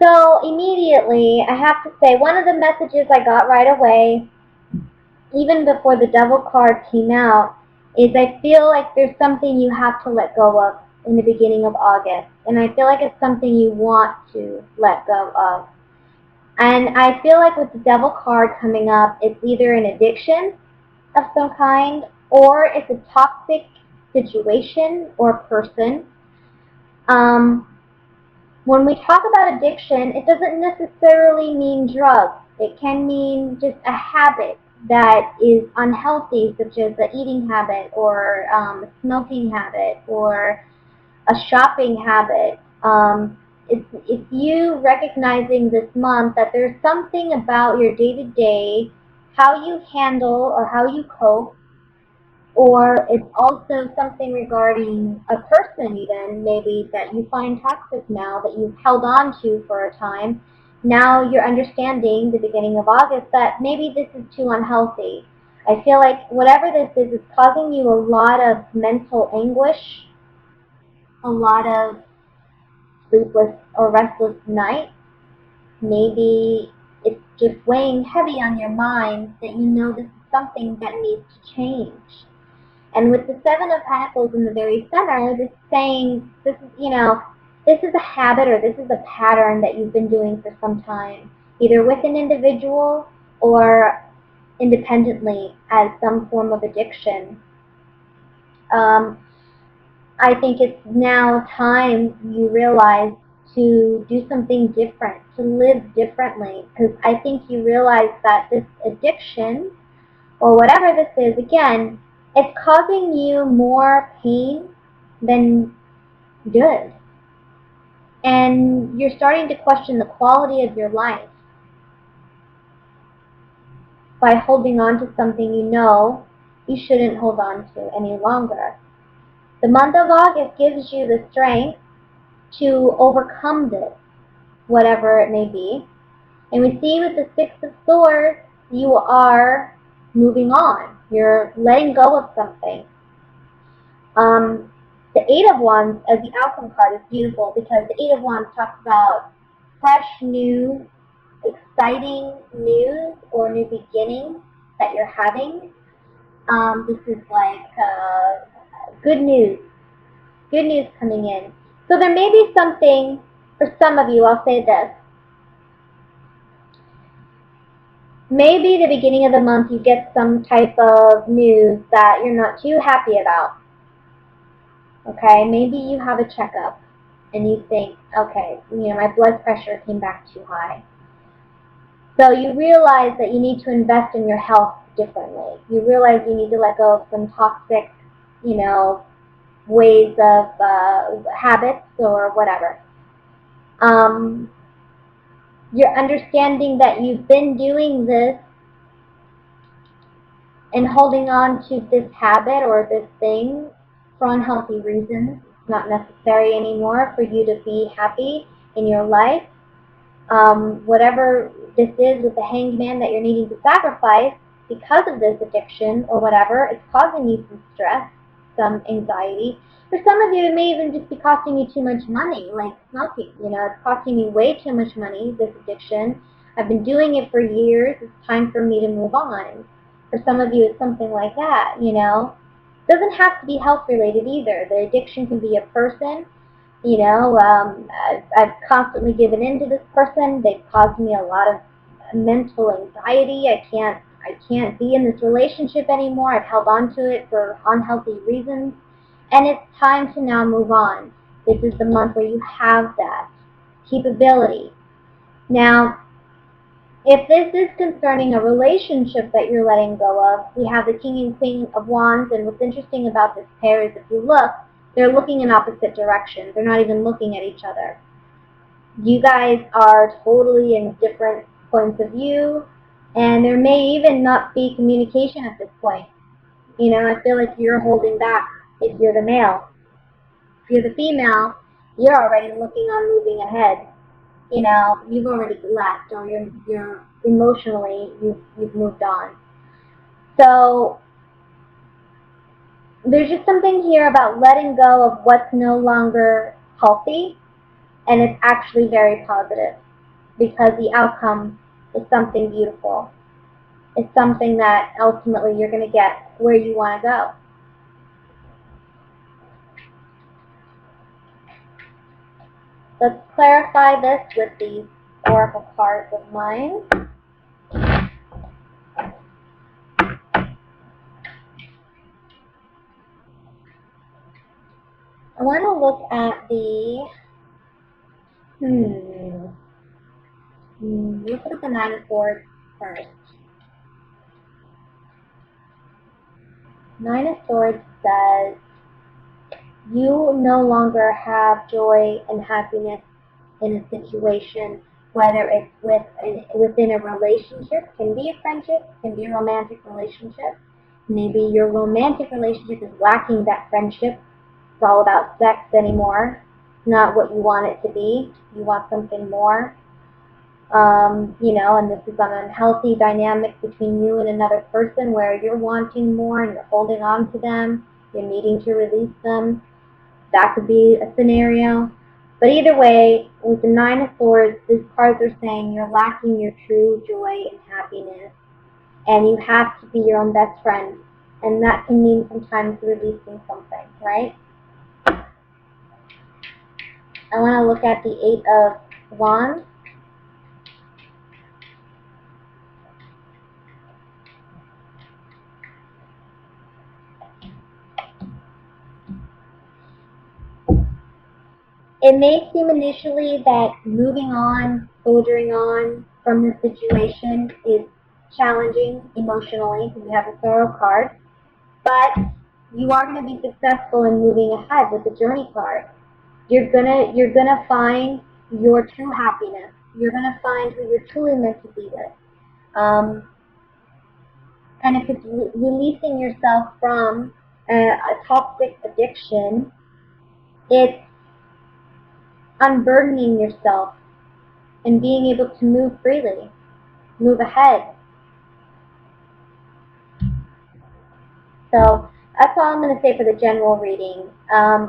So immediately, I have to say, one of the messages I got right away, even before the Devil card came out, is I feel like there's something you have to let go of in the beginning of August. And I feel like it's something you want to let go of. And I feel like with the Devil card coming up, it's either an addiction of some kind, or it's a toxic situation or person. Um, when we talk about addiction, it doesn't necessarily mean drugs. It can mean just a habit that is unhealthy, such as an eating habit or a smoking habit or a shopping habit. It's you recognizing this month that there's something about your day-to-day, how you handle or how you cope, or it's also something regarding a person even, maybe that you find toxic now that you've held on to for a time. Now you're understanding the beginning of August that maybe this is too unhealthy. I feel like whatever this is causing you a lot of mental anguish, a lot of sleepless or restless nights. Maybe it's just weighing heavy on your mind that you know this is something that needs to change. And with the Seven of Pentacles in the very center, this saying, this is, this is a habit or this is a pattern that you've been doing for some time, either with an individual or independently as some form of addiction. Um, I think it's now time you realize to do something different, to live differently, because I think you realize that this addiction or whatever this is, again, it's causing you more pain than good. And you're starting to question the quality of your life by holding on to something you know you shouldn't hold on to any longer. The month of August gives you the strength to overcome this, whatever it may be. And we see with the Six of Swords, you are moving on. You're letting go of something. The Eight of Wands as the outcome card is beautiful because the Eight of Wands talks about fresh, new, exciting news or new beginnings that you're having. This is like good news coming in. So there may be something, for some of you, I'll say this. Maybe the beginning of the month you get some type of news that you're not too happy about. Okay, maybe you have a checkup and you think, okay, my blood pressure came back too high. So you realize that you need to invest in your health differently. You realize you need to let go of some toxic, ways of habits or whatever. You're understanding that you've been doing this and holding on to this habit or this thing for unhealthy reasons. It's not necessary anymore for you to be happy in your life. Whatever this is with the hanged man that you're needing to sacrifice because of this addiction or whatever, it's causing you some stress, some anxiety. For some of you, it may even just be costing you too much money, like smoking. It's costing me way too much money, this addiction. I've been doing it for years. It's time for me to move on. For some of you, it's something like that, It doesn't have to be health-related either. The addiction can be a person. I've constantly given in to this person. They've caused me a lot of mental anxiety. I can't be in this relationship anymore. I've held on to it for unhealthy reasons. And it's time to now move on. This is the month where you have that capability. Now, if this is concerning a relationship that you're letting go of, we have the King and Queen of Wands, and what's interesting about this pair is if you look, they're looking in opposite directions. They're not even looking at each other. You guys are totally in different points of view, and there may even not be communication at this point. I feel like you're holding back if you're the male. If you're the female, you're already looking on moving ahead. You've already left, or you're emotionally, you've moved on. So there's just something here about letting go of what's no longer healthy And it's actually very positive because the outcome is something beautiful. It's something that ultimately you're going to get where you want to go. Let's clarify this with these oracle cards of mine. I want to look at the, look at the Nine of Swords first. Nine of Swords says you no longer have joy and happiness in a situation, whether it's within a relationship, can be a friendship, can be a romantic relationship. Maybe your romantic relationship is lacking that friendship. It's all about sex anymore. It's not what you want it to be. You want something more. And this is an unhealthy dynamic between you and another person where you're wanting more and you're holding on to them. You're needing to release them. That could be a scenario. But either way, with the Nine of Swords, these cards are saying you're lacking your true joy and happiness. And you have to be your own best friend. And that can mean sometimes releasing something, right? I want to look at the Eight of Wands. It may seem initially that moving on, soldiering on from the situation is challenging emotionally because you have a Sorrow card, but you are going to be successful in moving ahead with the Journey card. You're gonna find your true happiness. You're gonna find who you're truly meant to be with. And if it's releasing yourself from a toxic addiction, it's unburdening yourself and being able to move freely, move ahead. So that's all I'm going to say for the general reading.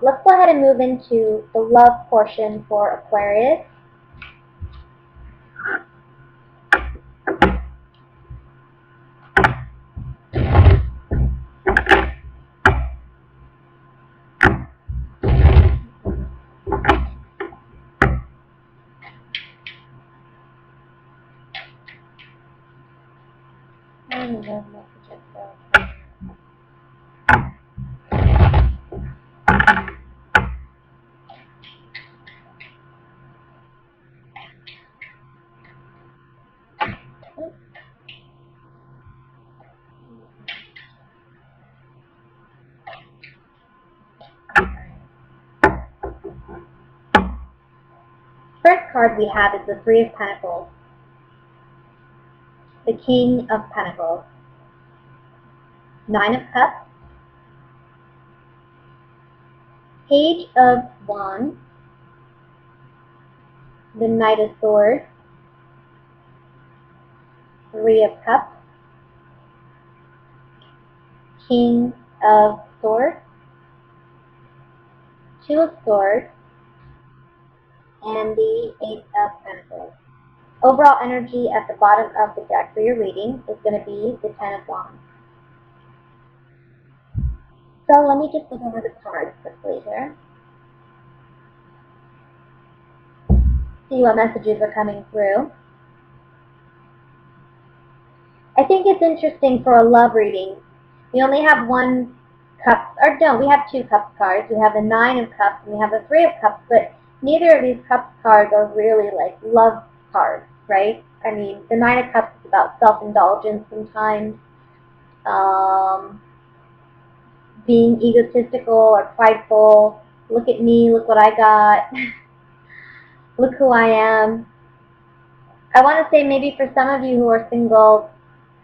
Let's go ahead and move into the love portion for Aquarius. First card we have is the Three of Pentacles, the King of Pentacles, Nine of Cups, Page of Wands, the Knight of Swords, Three of Cups, King of Swords, Two of Swords, and the Eight of Pentacles. Overall energy at the bottom of the deck for your reading is going to be the Ten of Wands. So let me just look over the cards quickly here. See what messages are coming through. I think it's interesting for a love reading. We only have one cup, or no, we have two cups cards. We have the Nine of Cups and we have the Three of Cups, but neither of these cups cards are really like love cards, right? I mean, the Nine of Cups is about self-indulgence sometimes, being egotistical or prideful. Look at me, look what I got, look who I am. I want to say maybe for some of you who are single,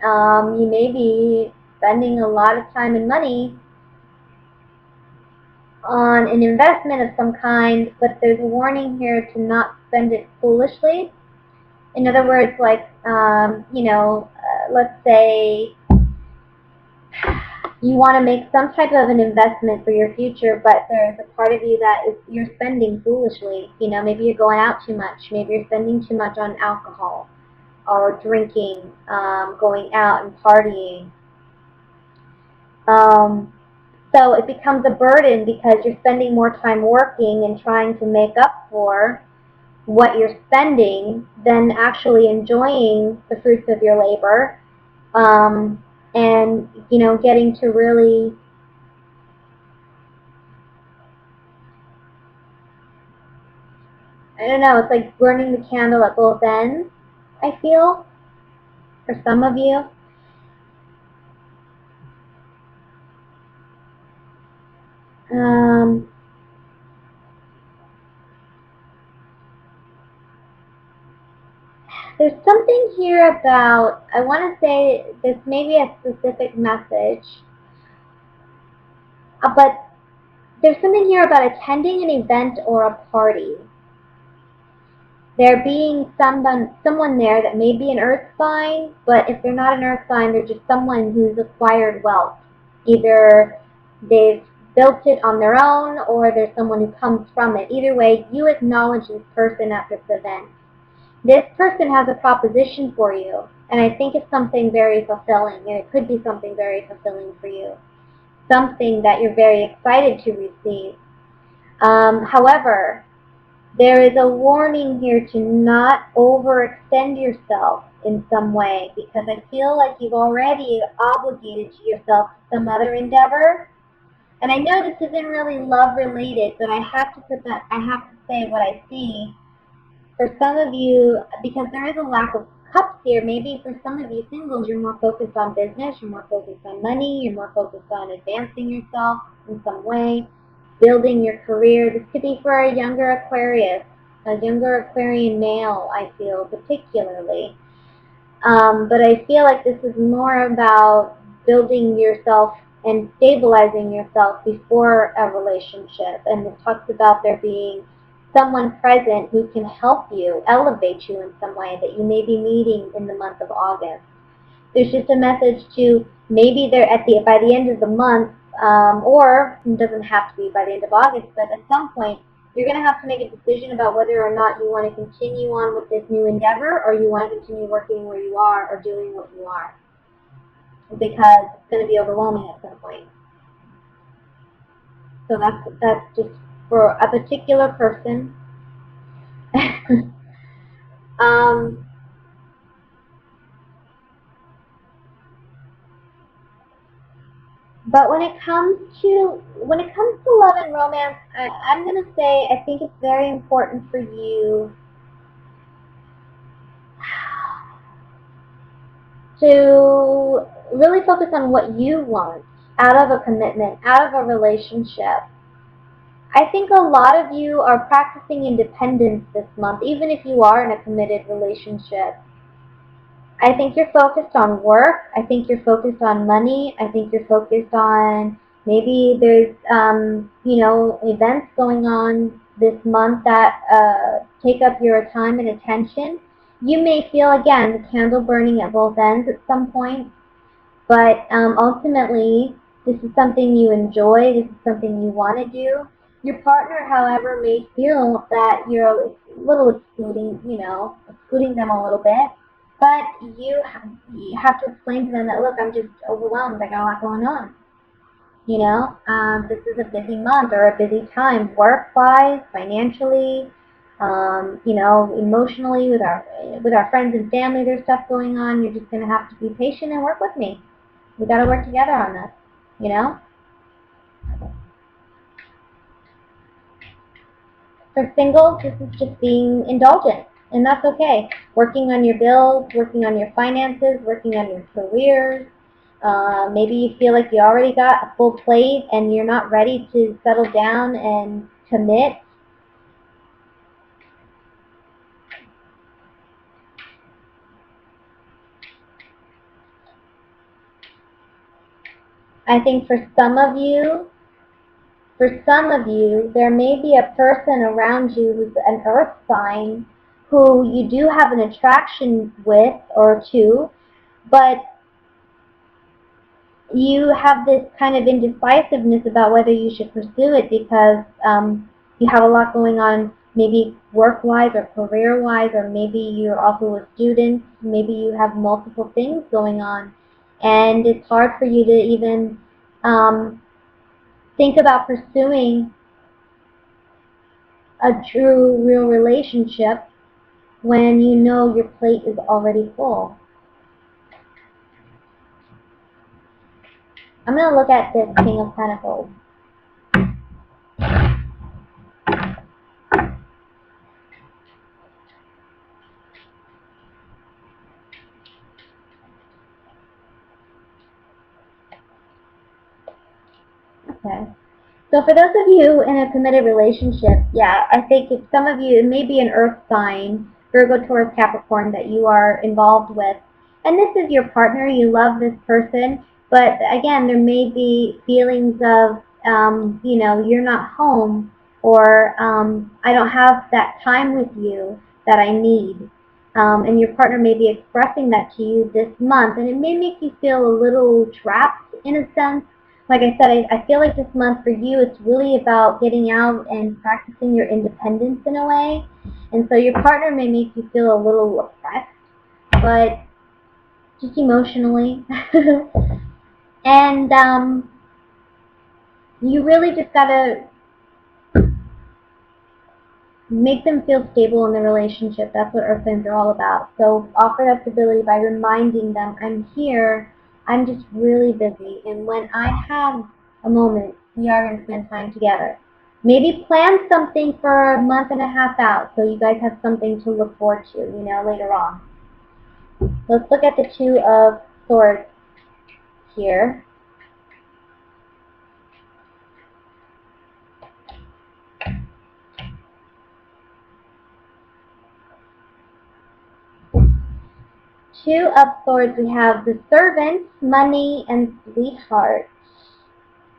you may be spending a lot of time and money on an investment of some kind, but there's a warning here to not spend it foolishly. In other words, like, let's say You want to make some type of an investment for your future, but there's a part of you that is you're spending foolishly. You know, maybe you're going out too much. Maybe you're spending too much on alcohol or drinking, going out and partying. So it becomes a burden because you're spending more time working and trying to make up for what you're spending than actually enjoying the fruits of your labor, and, you know, getting to really, I don't know, it's like burning the candle at both ends, I feel, for some of you. Um, there's something here about, I want to say this may be a specific message, but there's something here about attending an event or a party. There being someone there that may be an earth sign, but if they're not an earth sign, they're just someone who's acquired wealth. Either they've built it on their own or there's someone who comes from it. Either way, you acknowledge this person at this event. This person has a proposition for you, and I think it's something very fulfilling, and it could be something very fulfilling for you. Something that you're very excited to receive. However, there is a warning here to not overextend yourself in some way, because I feel like you've already obligated to yourself some other endeavor. And I know this isn't really love related, but I have to say what I see. For some of you, because there is a lack of cups here, maybe for some of you singles, you're more focused on business, you're more focused on money, you're more focused on advancing yourself in some way, building your career. This could be for a younger Aquarius, a younger Aquarian male, I feel, particularly. But I feel like this is more about building yourself and stabilizing yourself before a relationship. And it talks about there being someone present who can help you, elevate you in some way, that you may be meeting in the month of August. There's just a message to maybe they're by the end of the month, or it doesn't have to be by the end of August, but at some point you're going to have to make a decision about whether or not you want to continue on with this new endeavor or you want to continue working where you are or doing what you are, because it's going to be overwhelming at some point. So that's just for a particular person. But when it comes to love and romance, I'm going to say I think it's very important for you to really focus on what you want out of a commitment, out of a relationship. I think a lot of you are practicing independence this month, even if you are in a committed relationship. I think you're focused on work. I think you're focused on money. I think you're focused on maybe there's, events going on this month that take up your time and attention. You may feel, again, the candle burning at both ends at some point, but ultimately, this is something you enjoy. This is something you want to do. Your partner, however, may feel that you're a little excluding them a little bit. But you have to explain to them that, look, I'm just overwhelmed. I got a lot going on. This is a busy month or a busy time, work-wise, financially, emotionally with our friends and family. There's stuff going on. You're just going to have to be patient and work with me. We got to work together on this. For singles, this is just being indulgent, and that's okay. Working on your bills, working on your finances, working on your careers. Maybe you feel like you already got a full plate and you're not ready to settle down and commit. I think for some of you, there may be a person around you who's an earth sign who you do have an attraction with or to, but you have this kind of indecisiveness about whether you should pursue it because you have a lot going on, maybe work-wise or career-wise, or maybe you're also a student, maybe you have multiple things going on, and it's hard for you to even think about pursuing a true, real relationship when you know your plate is already full. I'm going to look at this King of Pentacles. Okay. So for those of you in a committed relationship, yeah, I think if some of you, it may be an earth sign, Virgo, Taurus, Capricorn, that you are involved with, and this is your partner, you love this person, but again, there may be feelings of, you're not home, or I don't have that time with you that I need. And your partner may be expressing that to you this month, and it may make you feel a little trapped in a sense. Like I said, I feel like this month for you, it's really about getting out and practicing your independence in a way. And so your partner may make you feel a little oppressed, but just emotionally. And you really just gotta make them feel stable in the relationship. That's what earth signs are all about. So offer that stability by reminding them, I'm here, I'm just really busy, and when I have a moment, we are going to spend time together. Maybe plan something for a month and a half out so you guys have something to look forward to, later on. Let's look at the Two of Swords here. Two of Swords, we have the Servant, Money, and Sweetheart.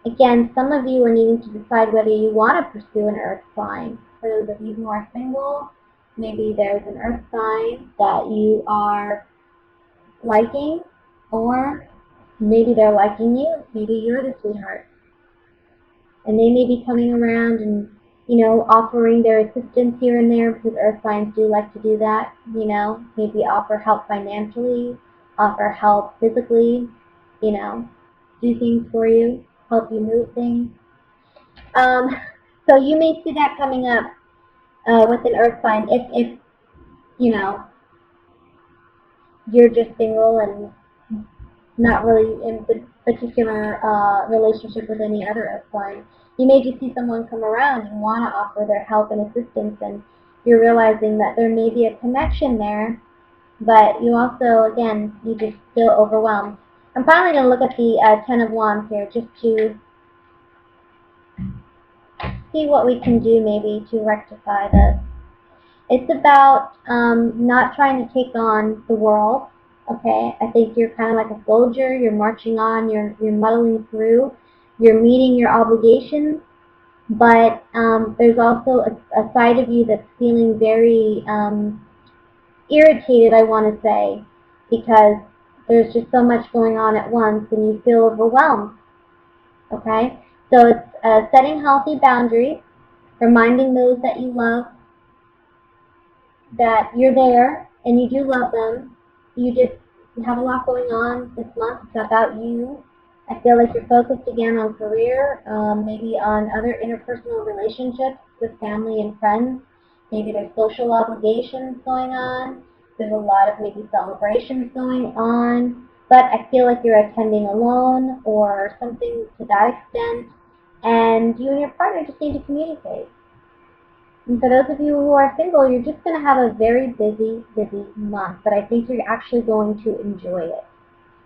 Again, some of you are needing to decide whether you want to pursue an earth sign. For those of you who are single, maybe there's an earth sign that you are liking, or maybe they're liking you. Maybe you're the sweetheart. And they may be coming around and, offering their assistance here and there, because earth signs do like to do that, maybe offer help financially, offer help physically, do things for you, help you move things. So you may see that coming up with an earth sign if you're just single and not really in a particular relationship with any other earth sign. You may just see someone come around and want to offer their help and assistance, and you're realizing that there may be a connection there, but you also, again, you just feel overwhelmed. I'm finally going to look at the Ten of Wands here just to see what we can do maybe to rectify this. It's about not trying to take on the world, okay? I think you're kind of like a soldier. You're marching on. You're muddling through. You're meeting your obligations, but there's also a side of you that's feeling very irritated, I want to say, because there's just so much going on at once and you feel overwhelmed, okay? So it's setting healthy boundaries, reminding those that you love that you're there and you do love them. You have a lot going on this month. It's about you. I feel like you're focused again on career, maybe on other interpersonal relationships with family and friends. Maybe there's social obligations going on. There's a lot of maybe celebrations going on. But I feel like you're attending alone or something to that extent. And you and your partner just need to communicate. And for those of you who are single, you're just going to have a very busy, busy month. But I think you're actually going to enjoy it.